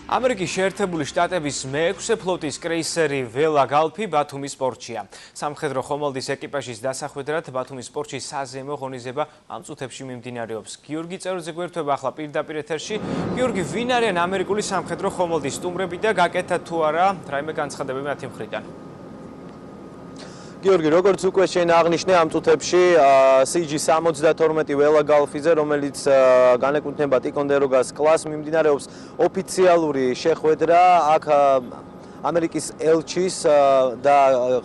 ამერიკის შეერთებული შტატების მე-6 ფლოტის კრეისერი ველა გალფი ბათუმის პორტშია. სამხედრო ხომალდის ეკიპაჟის დასახვედრად ბათუმის პორტში საზემო ღონისძიება ამ წუთებში მიმდინარეობს. გიორგი წეროძე გვერდება ახლა პირდაპირ ეთერში. გიორგი, ვინ არიან ამერიკული სამხედრო ხომალდის სტუმრები და გაკეთდა თუ არა რაიმე განცხადებები მათი მხრიდან? გიორგი, როგორც უკვე შენ აღნიშნე, ამ წუთებში CG-72 ველა გალფიზე, რომელიც განეკუთვნება ტიკონდეროგას კლასს, მიმდინარეობს ოფიციალური შეხვედრა აქ ამერიკის ელჩის და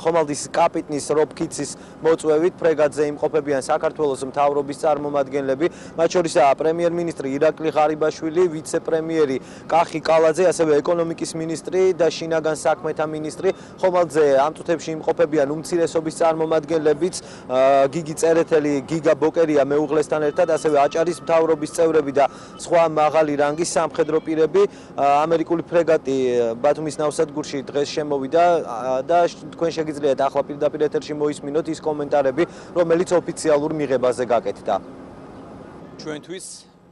ხომალდის კაპიტნის რობ კიცის მოწვევით ფრეგატზე იმყოფებიან საქართველოს მთავრობის წარმომადგენლები, მათ შორისაა პრემიერ-მინისტრი ირაკლი ღარიბაშვილი, ვიცე-პრემიერი კახი კალაძე, ასევე ეკონომიკის მინისტრი და შინაგან საქმეთა მინისტრი. ხომალდზე ამ წუთებში იმყოფებიან უმცირესობის წარმომადგენლებიც, გიგი წერეთელი, გიგა ბოკერია მეუღლესთან ერთად, ასევე აჭარის მთავრობის წევრები და სხვა მაღალი რანგის სამხედრო პირები. ამერიკული ფრეგატი ბათუმის ნავსადგურში დღეს შემოვიდა და თქვენ შეგიძლიათ ახლა პირდაპირ ეთერში მოისმინოთ ის კომენტარები, რომელიც ოფიციალურ მიღებაზე გაკეთდა. ჩვენთვის,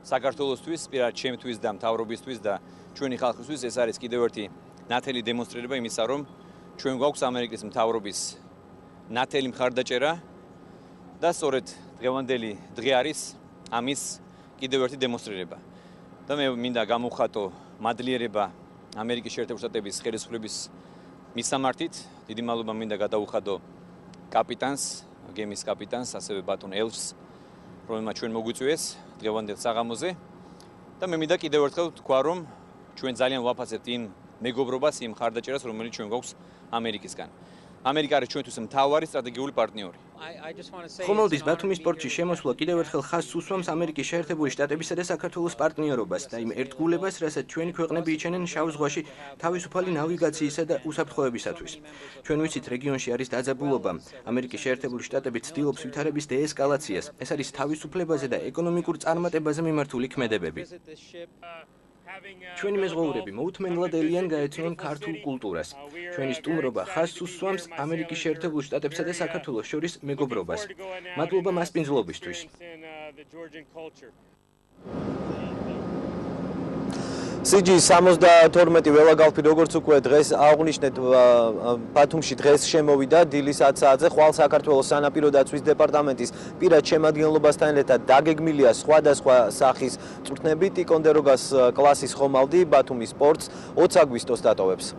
საქართველოსთვის, პირად ჩემთვის და მთავრობისთვის და ჩვენი ხალხისთვის ეს არის კიდევ ერთი ნათელი დემონსტრირება იმისა, რომ ჩვენ გვაქვს ამერიკის მთავრობის ნათელი მხარდაჭერა და სწორედ დღევანდელი დღე არის ამის კიდევ ერთი დემონსტრირება. და მე მინდა გამოვხატო მადლიერება ამერიკის შეერთებული შტატების ხელისუფლების მისამართით. დიდი მადლობა მინდა გადაუხადო კაპიტანს, გემის კაპიტანს, ასევე ბატონ ელჩს, რომელმაც ჩვენ მოგვიწვიეს დღევანდელ საღამოზე. და მე მინდა კიდევ ერთხელ თქვა, რომ ჩვენ ძალიან ვაფასებთ იმ მეგობრობას, იმ ხარდაჭერას, რომელიც ჩვენ გვაქვს ამერიკისგან. ამერიკა არის ჩვენთვის მთავარი სტრატეგიული პარტნიორი. ხომალდის ბათუმის პორტში შემოსვლა კიდევ ერთხელ ხაზს უსვამს ამერიკის შეერთებული შტატებისა და საქართველოს პარტნიორობას და იმ ერთგულებას, რასაც ჩვენი ქვეყნები იჩენენ შავ ზღვაში თავისუფალი ნავიგაციისა და უსაფრთხოებისათვის. ჩვენ ვიცით, რეგიონში არის დაძაბულობა. ამერიკის შეერთებული შტატები ცდილობს ვითარების დეესკალაციას. ეს არის თავისუფლებაზე და ეკონომიკურ წარმატებაზე მიმართული ქმედებები. ჩვენი მეზღვაურები მოუთმენლად ელიან გაეცნონ ქართულ კულტურას. ჩვენი სტუმრობა ხაზს უსვამს ამერიკის შეერთებულ შტატებსა და საქართველოს შორის მეგობრობას. მადლობა მასპინძლობისთვის. CG-72 ველა გალფი, როგორც უკვე დღეს აღვნიშნეთ, ბათუმში დღეს შემოვიდა დილის 10 საათზე. ხვალ საქართველოს სანაპირო დაცვის დეპარტამენტის პირად შემადგენლობასთან ერთად დაგეგმილია სხვადასხვა სახის წვრთნები. ტიკონდეროგას კლასის ხომალდი ბათუმის პორტს 20 აგვისტოს დატოვებს.